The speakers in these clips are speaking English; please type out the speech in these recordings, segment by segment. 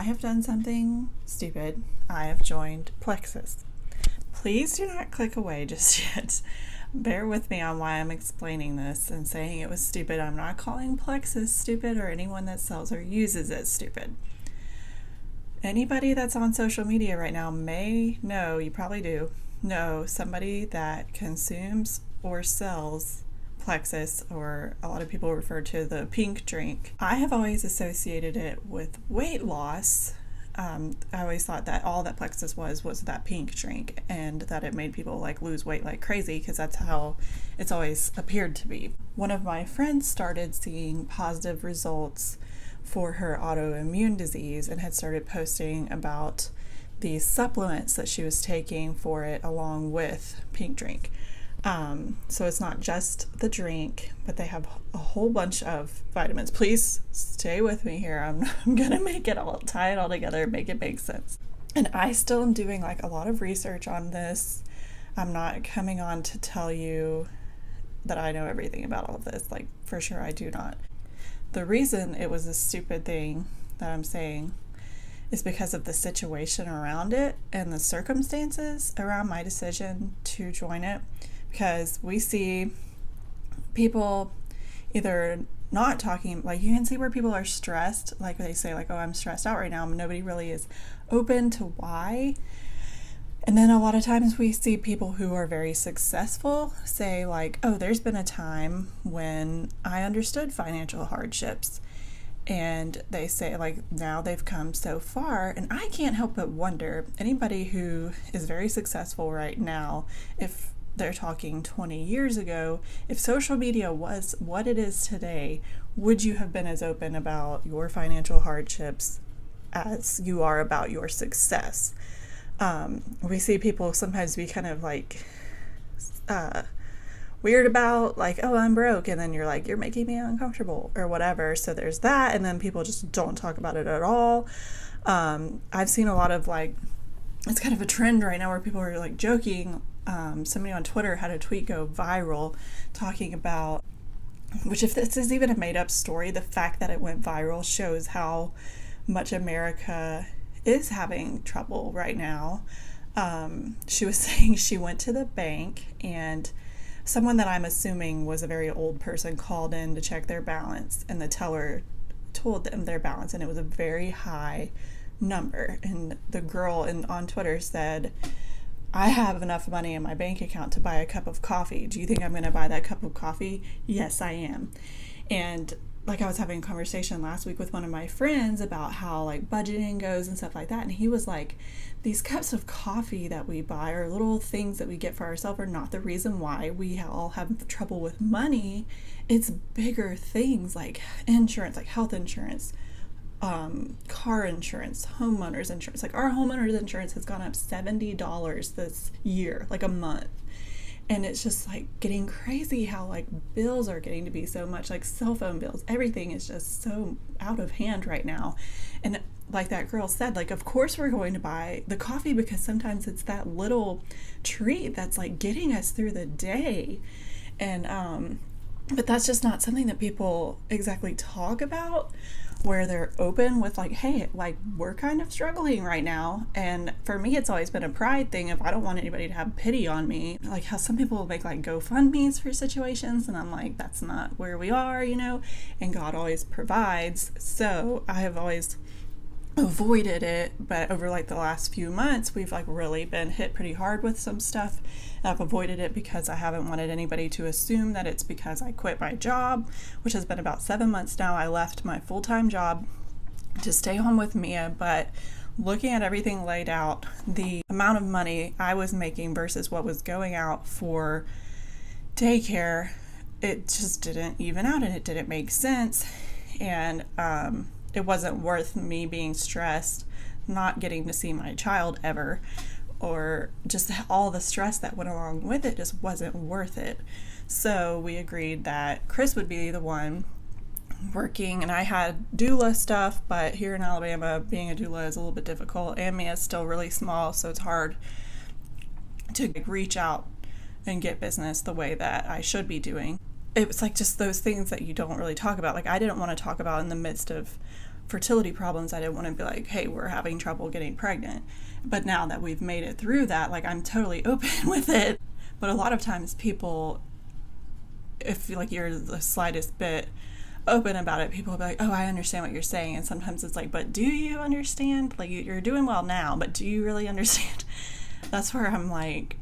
have done something stupid. I have joined Plexus. Please do not click away just yet. Bear with me on why I'm explaining this and saying it was stupid. I'm not calling Plexus stupid or anyone that sells or uses it stupid. Anybody that's on social media right now may know, you probably do, know somebody that consumes or sells Plexus, or a lot of people refer to the pink drink. I have always associated it with weight loss. I always thought that all that Plexus was that pink drink, and that it made people like lose weight like crazy, because that's how it's always appeared to be. One of my friends started seeing positive results for her autoimmune disease and had started posting about these supplements that she was taking for it along with pink drink. So it's not just the drink, but they have a whole bunch of vitamins. Please stay with me here. I'm gonna tie it all together, make it make sense. And I still am doing like a lot of research on this. I'm not coming on to tell you that I know everything about all of this. Like, for sure I do not. The reason it was a stupid thing that I'm saying is because of the situation around it and the circumstances around my decision to join it. Because we see people either not talking, like you can see where people are stressed, like they say like, oh, I'm stressed out right now, but nobody really is open to why. And then a lot of times we see people who are very successful say like, oh, there's been a time when I understood financial hardships. And they say like, now they've come so far. And I can't help but wonder, anybody who is very successful right now, if they're talking 20 years ago, if social media was what it is today, would you have been as open about your financial hardships as you are about your success? We see people sometimes be kind of like weird about like, oh, I'm broke, and then you're like, you're making me uncomfortable or whatever. So there's that, and then people just don't talk about it at all. I've seen a lot of like, it's kind of a trend right now where people are like joking. Somebody on Twitter had a tweet go viral talking about, which if this is even a made-up story, the fact that it went viral shows how much America is having trouble right now. She was saying she went to the bank, and someone that I'm assuming was a very old person called in to check their balance, and the teller told them their balance, and it was a very high number. And the girl on Twitter said, I have enough money in my bank account to buy a cup of coffee. Do you think I'm going to buy that cup of coffee? Yes, I am. And like, I was having a conversation last week with one of my friends about how like budgeting goes and stuff like that. And he was like, these cups of coffee that we buy or little things that we get for ourselves are not the reason why we all have trouble with money. It's bigger things like insurance, like health insurance, car insurance, homeowners insurance. Like, our homeowners insurance has gone up $70 this year, like a month. And it's just like getting crazy how like bills are getting to be so much, like cell phone bills, everything is just so out of hand right now. And like that girl said, like, of course we're going to buy the coffee because sometimes it's that little treat that's like getting us through the day. And but that's just not something that people exactly talk about, where they're open with like, hey, like, we're kind of struggling right now. And for me, it's always been a pride thing. If I don't want anybody to have pity on me, like how some people will make like GoFundMes for situations, and I'm like, that's not where we are, you know, and God always provides. So I have always avoided it, but over like the last few months we've like really been hit pretty hard with some stuff. I've avoided it because I haven't wanted anybody to assume that it's because I quit my job, which has been about 7 months now. I left my full-time job to stay home with Mia, but looking at everything laid out, the amount of money I was making versus what was going out for daycare, it just didn't even out, and it didn't make sense. And it wasn't worth me being stressed, not getting to see my child ever, or just all the stress that went along with it just wasn't worth it. So we agreed that Chris would be the one working, and I had doula stuff, but here in Alabama, being a doula is a little bit difficult, and Mia's still really small, so it's hard to reach out and get business the way that I should be doing. It was like just those things that you don't really talk about. Like, I didn't want to talk about in the midst of fertility problems, I didn't want to be like, hey, we're having trouble getting pregnant. But now that we've made it through that, like, I'm totally open with it. But a lot of times people, if like you're the slightest bit open about it, people will be like, oh, I understand what you're saying. And sometimes it's like, but do you understand? Like, you're doing well now, but do you really understand? That's where I'm like,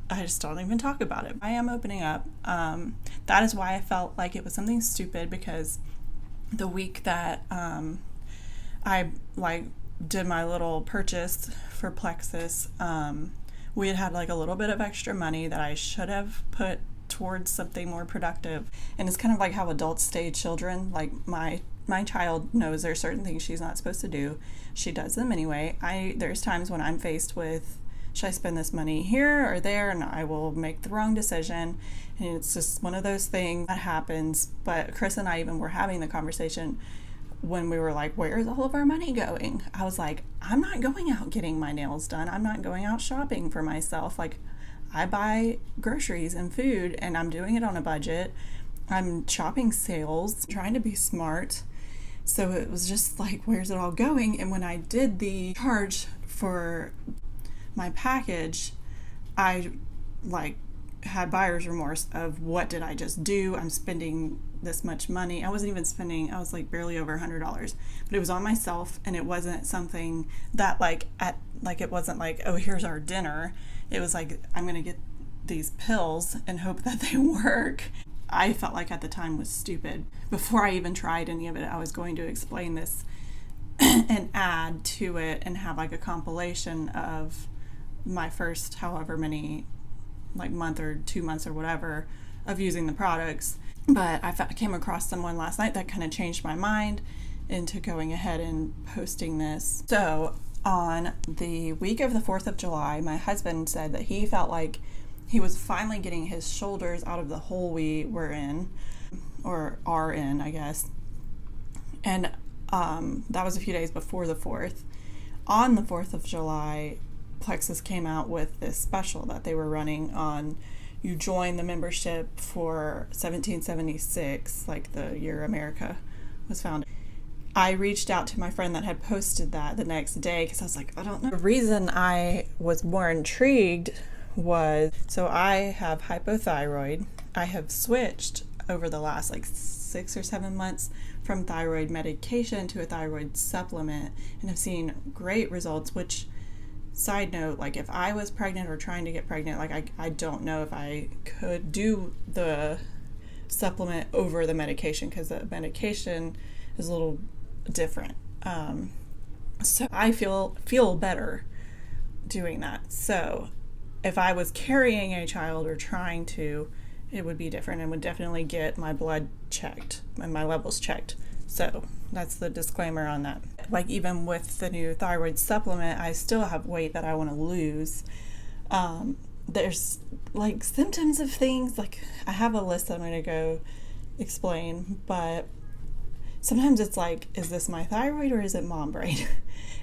I just don't even talk about it. I am opening up. That is why I felt like it was something stupid, because the week that I like did my little purchase for Plexus, we had like a little bit of extra money that I should have put towards something more productive. And it's kind of like how adults stay children. Like my child knows there's certain things she's not supposed to do. She does them anyway. There's times when I'm faced with, should I spend this money here or there? And I will make the wrong decision. And it's just one of those things that happens. But Chris and I even were having the conversation when we were like, where's all of our money going? I was like, I'm not going out getting my nails done. I'm not going out shopping for myself. Like, I buy groceries and food, and I'm doing it on a budget. I'm shopping sales, trying to be smart. So it was just like, where's it all going? And when I did the charge for my package, I like had buyer's remorse of, what did I just do? I'm spending this much money. I wasn't even spending, I was like barely over $100, but it was on myself, and it wasn't something that it wasn't like, oh, here's our dinner. It was like, I'm going to get these pills and hope that they work. I felt like at the time was stupid. Before I even tried any of it, I was going to explain this and add to it and have like a compilation of my first however many, like month or 2 months or whatever of using the products. But I came across someone last night that kind of changed my mind into going ahead and posting this. So on the week of the 4th of July, my husband said that he felt like he was finally getting his shoulders out of the hole we were in, or are in, I guess. And that was a few days before the 4th. On the 4th of July, Plexus came out with this special that they were running on, you join the membership for 1776, like the year America was founded. I reached out to my friend that had posted that the next day, because I was like, I don't know. The reason I was more intrigued was, so I have hypothyroid. I have switched over the last like 6 or 7 months from thyroid medication to a thyroid supplement, and have seen great results. Which, side note, like if I was pregnant or trying to get pregnant, like I don't know if I could do the supplement over the medication, because the medication is a little different. So I feel better doing that. So if I was carrying a child or trying to, it would be different, and would definitely get my blood checked and my levels checked. So that's the disclaimer on that. Like even with the new thyroid supplement, I still have weight that I want to lose. There's like symptoms of things, like I have a list that I'm going to go explain, but sometimes it's like, is this my thyroid or is it mom brain?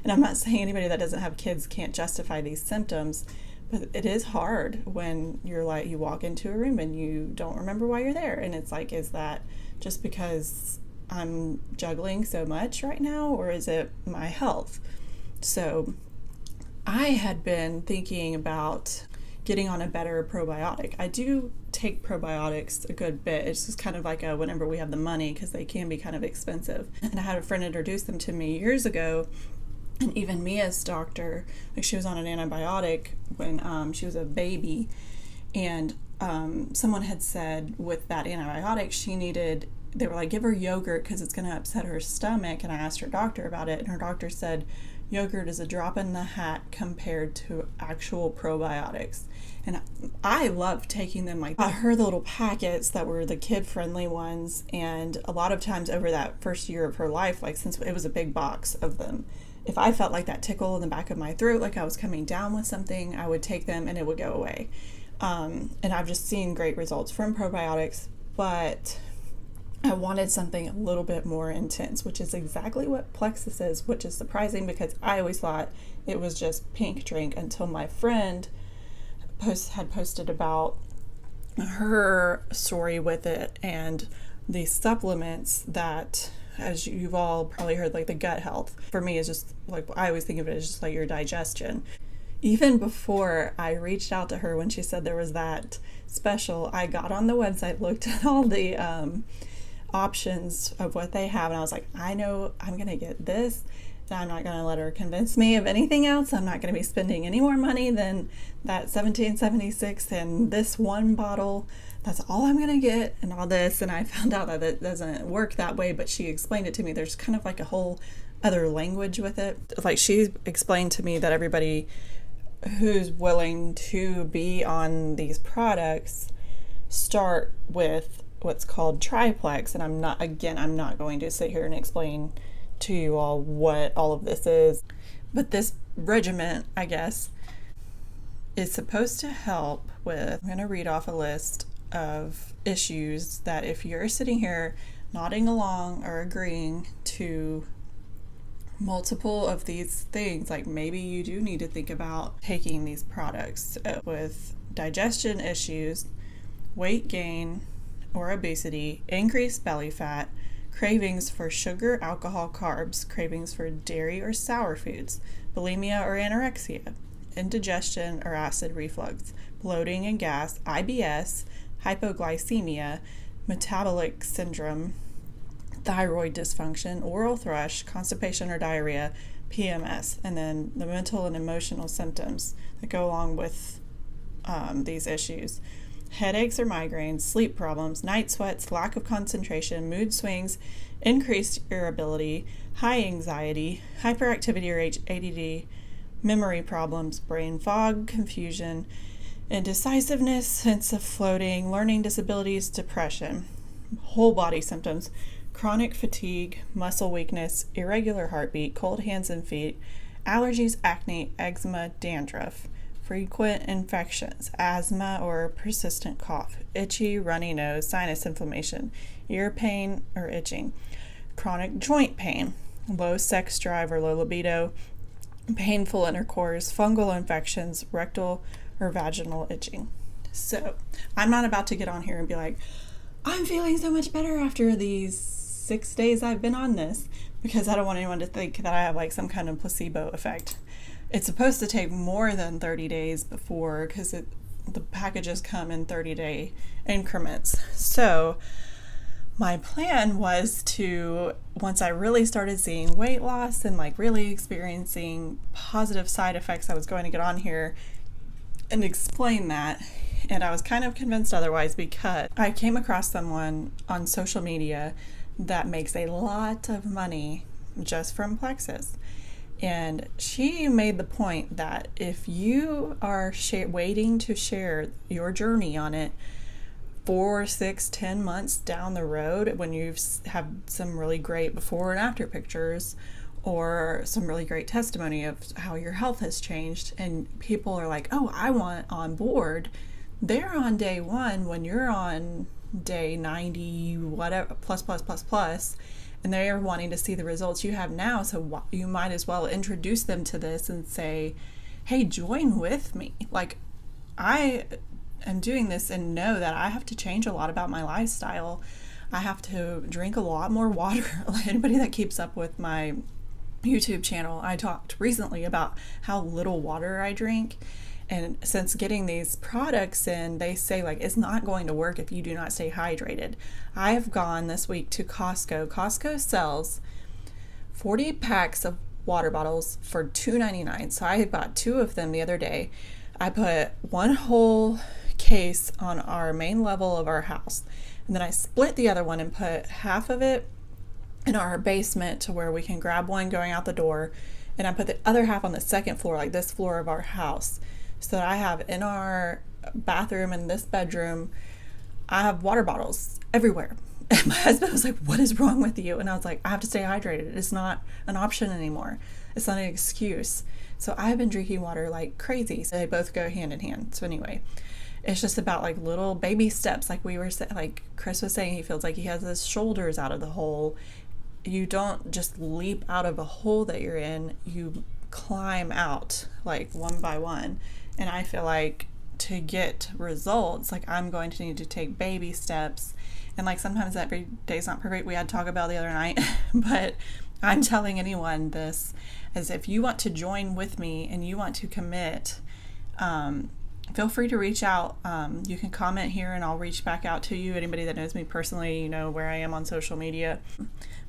And I'm not saying anybody that doesn't have kids can't justify these symptoms, but it is hard when you're like, you walk into a room and you don't remember why you're there. And it's like, is that just because I'm juggling so much right now, or is it my health? So I had been thinking about getting on a better probiotic. I do take probiotics a good bit. It's just kind of like a whenever we have the money, because they can be kind of expensive. And I had a friend introduce them to me years ago, and even Mia's doctor, like she was on an antibiotic when she was a baby, and someone had said with that antibiotic they were like, give her yogurt because it's going to upset her stomach. And I asked her doctor about it, and her doctor said yogurt is a drop in the hat compared to actual probiotics. And I loved taking them. Like, I heard the little packets that were the kid-friendly ones, and a lot of times over that first year of her life, like since it was a big box of them, if I felt like that tickle in the back of my throat, like I was coming down with something, I would take them and it would go away. And I've just seen great results from probiotics, but I wanted something a little bit more intense, which is exactly what Plexus is, which is surprising because I always thought it was just pink drink until my friend had posted about her story with it and the supplements that as you've all probably heard, like the gut health. For me, is just like, I always think of it as just like your digestion. Even before I reached out to her when she said there was that special, I got on the website, looked at all the options of what they have, and I was like, I know I'm going to get this. I'm not going to let her convince me of anything else. I'm not going to be spending any more money than that $17.76 and this one bottle. That's all I'm going to get, and all this. And I found out that it doesn't work that way, but she explained it to me. There's kind of like a whole other language with it. Like, she explained to me that everybody who's willing to be on these products start with what's called triplex. And I'm not going to sit here and explain to you all what all of this is, but this regimen, I guess, is supposed to help with, I'm going to read off a list of issues that if you're sitting here nodding along or agreeing to multiple of these things, like maybe you do need to think about taking these products. With digestion issues, weight gain or obesity, increased belly fat, cravings for sugar, alcohol, carbs, cravings for dairy or sour foods, bulimia or anorexia, indigestion or acid reflux, bloating and gas, IBS, hypoglycemia, metabolic syndrome, thyroid dysfunction, oral thrush, constipation or diarrhea, PMS, and then the mental and emotional symptoms that go along with these issues. Headaches or migraines, sleep problems, night sweats, lack of concentration, mood swings, increased irritability, high anxiety, hyperactivity or ADD, memory problems, brain fog, confusion, indecisiveness, sense of floating, learning disabilities, depression, whole body symptoms, chronic fatigue, muscle weakness, irregular heartbeat, cold hands and feet, allergies, acne, eczema, dandruff, frequent infections, asthma or persistent cough, itchy, runny nose, sinus inflammation, ear pain or itching, chronic joint pain, low sex drive or low libido, painful intercourse, fungal infections, rectal or vaginal itching. So I'm not about to get on here and be like, I'm feeling so much better after these 6 days I've been on this, because I don't want anyone to think that I have like some kind of placebo effect. It's supposed to take more than 30 days before, because the packages come in 30-day increments. So my plan was to, once I really started seeing weight loss and like really experiencing positive side effects, I was going to get on here and explain that. And I was kind of convinced otherwise, because I came across someone on social media that makes a lot of money just from Plexus. And she made the point that if you are waiting to share your journey on it 4, 6, 10 months down the road, when you have some really great before and after pictures, or some really great testimony of how your health has changed, and people are like, oh, I want on board, they're on day 1 when you're on day 90, whatever, plus, and they are wanting to see the results you have now. So you might as well introduce them to this and say, hey, join with me. Like, I am doing this and know that I have to change a lot about my lifestyle. I have to drink a lot more water. Like, anybody that keeps up with my YouTube channel, I talked recently about how little water I drink. And since getting these products in, they say like it's not going to work if you do not stay hydrated. I have gone this week to Costco. Costco sells 40 packs of water bottles for $2.99. So I bought 2 of them the other day. I put 1 whole case on our main level of our house, and then I split the other one and put half of it in our basement to where we can grab one going out the door, and I put the other half on the second floor, like this floor of our house. So that I have in our bathroom and this bedroom, I have water bottles everywhere. And my husband was like, what is wrong with you? And I was like, I have to stay hydrated. It's not an option anymore. It's not an excuse. So I've been drinking water like crazy. So they both go hand in hand. So anyway, it's just about like little baby steps. Like like Chris was saying, he feels like he has his shoulders out of the hole. You don't just leap out of a hole that you're in. You climb out like one by one. And I feel like to get results, like I'm going to need to take baby steps. And like sometimes every day's not perfect. We had Taco Bell the other night, but I'm telling anyone this as if you want to join with me and you want to commit, feel free to reach out. You can comment here and I'll reach back out to you. Anybody that knows me personally, you know where I am on social media.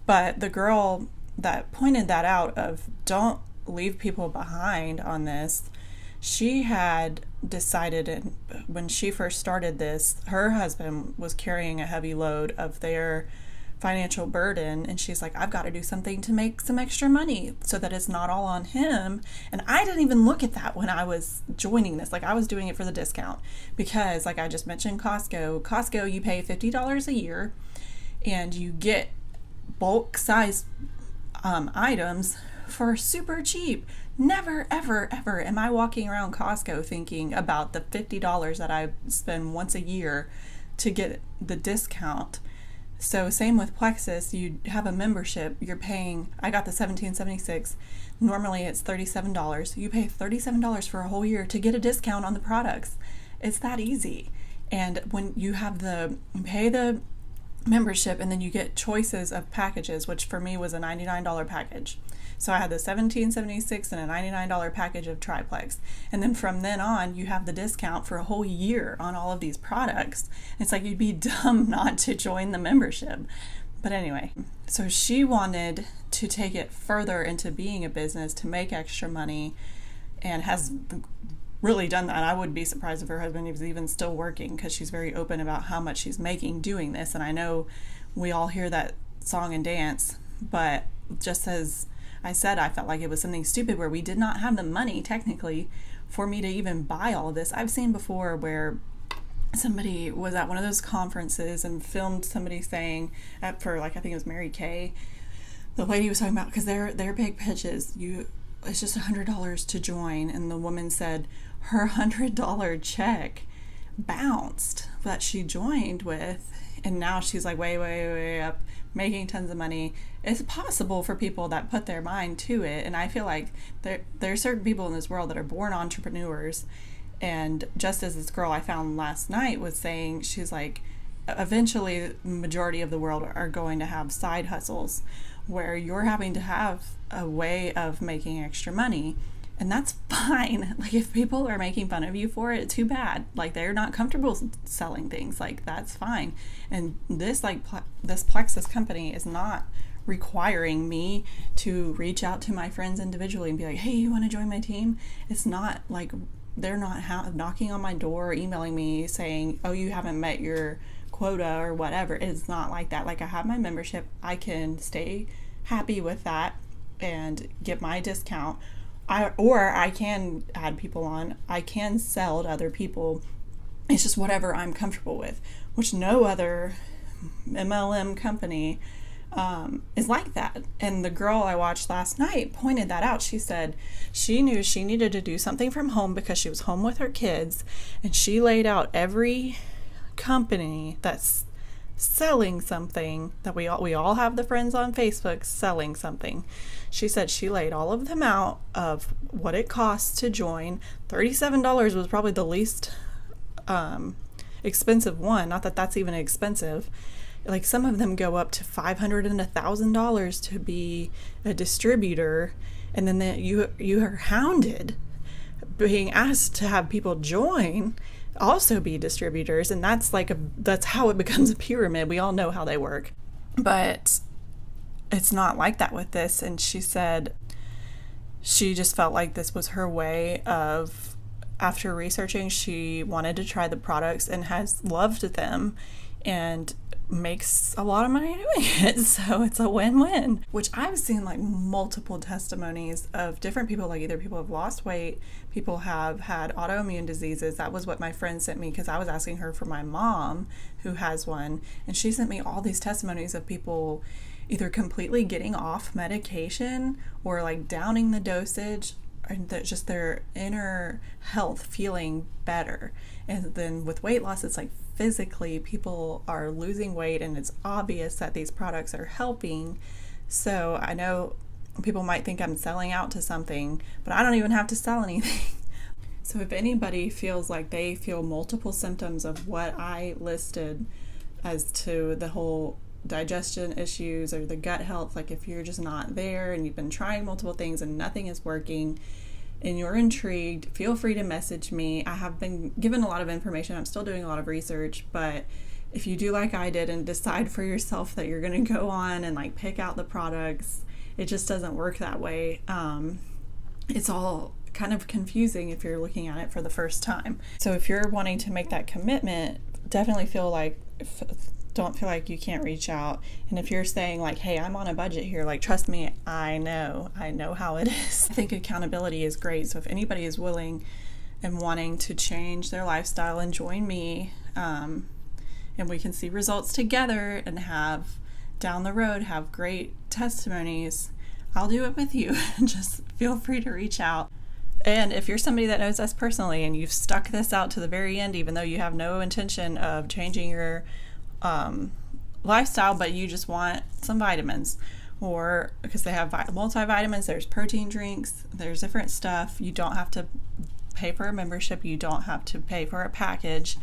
But the girl that pointed that out of don't leave people behind on this, she had decided when she first started this, her husband was carrying a heavy load of their financial burden, and she's like, I've got to do something to make some extra money so that it's not all on him. And I didn't even look at that when I was joining this. Like, I was doing it for the discount because, like I just mentioned, Costco, you pay $50 a year and you get bulk size items for super cheap. Never, ever, ever am I walking around Costco thinking about the $50 that I spend once a year to get the discount. So same with Plexus, you have a membership, you're paying, I got the $17.76, normally it's $37. You pay $37 for a whole year to get a discount on the products. It's that easy. And when you pay the membership and then you get choices of packages, which for me was a $99 package. So I had the $17.76 and a $99 package of triplex. And then from then on, you have the discount for a whole year on all of these products. It's like you'd be dumb not to join the membership. But anyway, so she wanted to take it further into being a business to make extra money and has really done that. I would be surprised if her husband was even still working because she's very open about how much she's making doing this. And I know we all hear that song and dance, but just as I said, I felt like it was something stupid where we did not have the money technically for me to even buy all of this. I've seen before where somebody was at one of those conferences and filmed somebody saying for like, I think it was Mary Kay, the lady was talking about, because their big pitch is it's just $100 to join, and the woman said her $100 check bounced that she joined with, and now she's like way up, making tons of money. It's possible for people that put their mind to it, and I feel like there are certain people in this world that are born entrepreneurs. And just as this girl I found last night was saying, she's like, eventually the majority of the world are going to have side hustles where you're having to have a way of making extra money, and that's fine. Like, if people are making fun of you for it, too bad. Like, they're not comfortable selling things, like, that's fine. And this this Plexus company is not requiring me to reach out to my friends individually and be like, hey, you want to join my team? It's not like they're not knocking on my door or emailing me saying, oh, you haven't met your quota or whatever. It's not like that. Like, I have my membership, I can stay happy with that and get my discount, or I can add people on, I can sell to other people. It's just whatever I'm comfortable with, which no other MLM company is like that. And the girl I watched last night pointed that out. She said she knew she needed to do something from home because she was home with her kids, and she laid out every company that's selling something that we all have the friends on Facebook selling something. She said she laid all of them out of what it costs to join. $37 was probably the least expensive one. Not that that's even expensive. Like, some of them go up to $500 and $1,000 to be a distributor, and then you are hounded being asked to have people join also be distributors, and that's how it becomes a pyramid. We all know how they work, but it's not like that with this. And she said she just felt like this was her way of, after researching, she wanted to try the products and has loved them and makes a lot of money doing it. So it's a win-win, which I've seen like multiple testimonies of different people. Like, either people have lost weight, people have had autoimmune diseases. That was what my friend sent me, because I was asking her for my mom who has one, and she sent me all these testimonies of people either completely getting off medication or like downing the dosage, and just their inner health feeling better. And then with weight loss, it's like physically people are losing weight, and it's obvious that these products are helping. So I know people might think I'm selling out to something, but I don't even have to sell anything. So if anybody feels like they feel multiple symptoms of what I listed as to the whole digestion issues or the gut health, like if you're just not there and you've been trying multiple things and nothing is working and you're intrigued, feel free to message me. I have been given a lot of information. I'm still doing a lot of research, but if you do like I did and decide for yourself that you're going to go on and like pick out the products, it just doesn't work that way. It's all kind of confusing if you're looking at it for the first time. So if you're wanting to make that commitment, definitely don't feel like you can't reach out. And if you're saying like, hey, I'm on a budget here, like, trust me, I know how it is. I think accountability is great. So if anybody is willing and wanting to change their lifestyle and join me, and we can see results together and down the road have great testimonies, I'll do it with you. Just feel free to reach out. And if you're somebody that knows us personally and you've stuck this out to the very end, even though you have no intention of changing your lifestyle, but you just want some vitamins, or because they have multivitamins, there's protein drinks, there's different stuff. You don't have to pay for a membership. You don't have to pay for a package.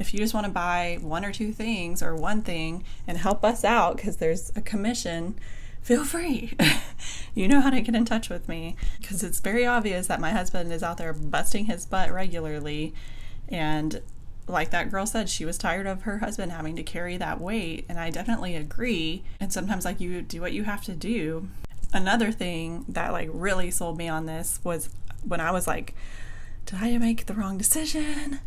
If you just want to buy one or two things or one thing and help us out because there's a commission, feel free. You know how to get in touch with me, because it's very obvious that my husband is out there busting his butt regularly. And like that girl said, she was tired of her husband having to carry that weight. And I definitely agree. And sometimes like you do what you have to do. Another thing that like really sold me on this was when I was like, did I make the wrong decision?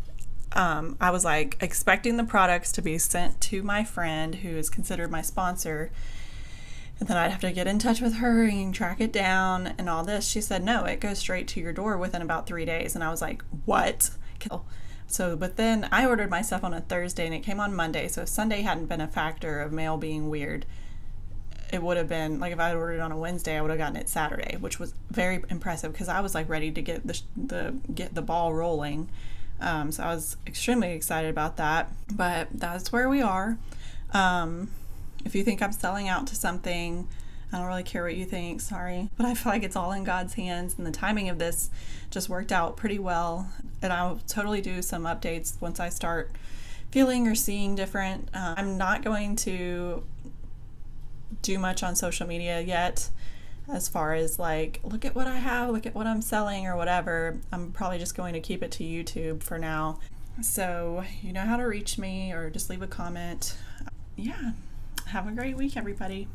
I was like expecting the products to be sent to my friend who is considered my sponsor. And then I'd have to get in touch with her and track it down and all this. She said, no, it goes straight to your door within about 3 days. And I was like, what? So, but then I ordered my stuff on a Thursday and it came on Monday. So if Sunday hadn't been a factor of mail being weird, it would have been like if I had ordered it on a Wednesday, I would have gotten it Saturday, which was very impressive because I was like ready to get the ball rolling. So I was extremely excited about that. But that's where we are. If you think I'm selling out to something, I don't really care what you think, sorry. But I feel like it's all in God's hands, and the timing of this just worked out pretty well. And I'll totally do some updates once I start feeling or seeing different. I'm not going to do much on social media yet as far as like, look at what I have, look at what I'm selling or whatever. I'm probably just going to keep it to YouTube for now. So you know how to reach me, or just leave a comment. Yeah. Have a great week, everybody.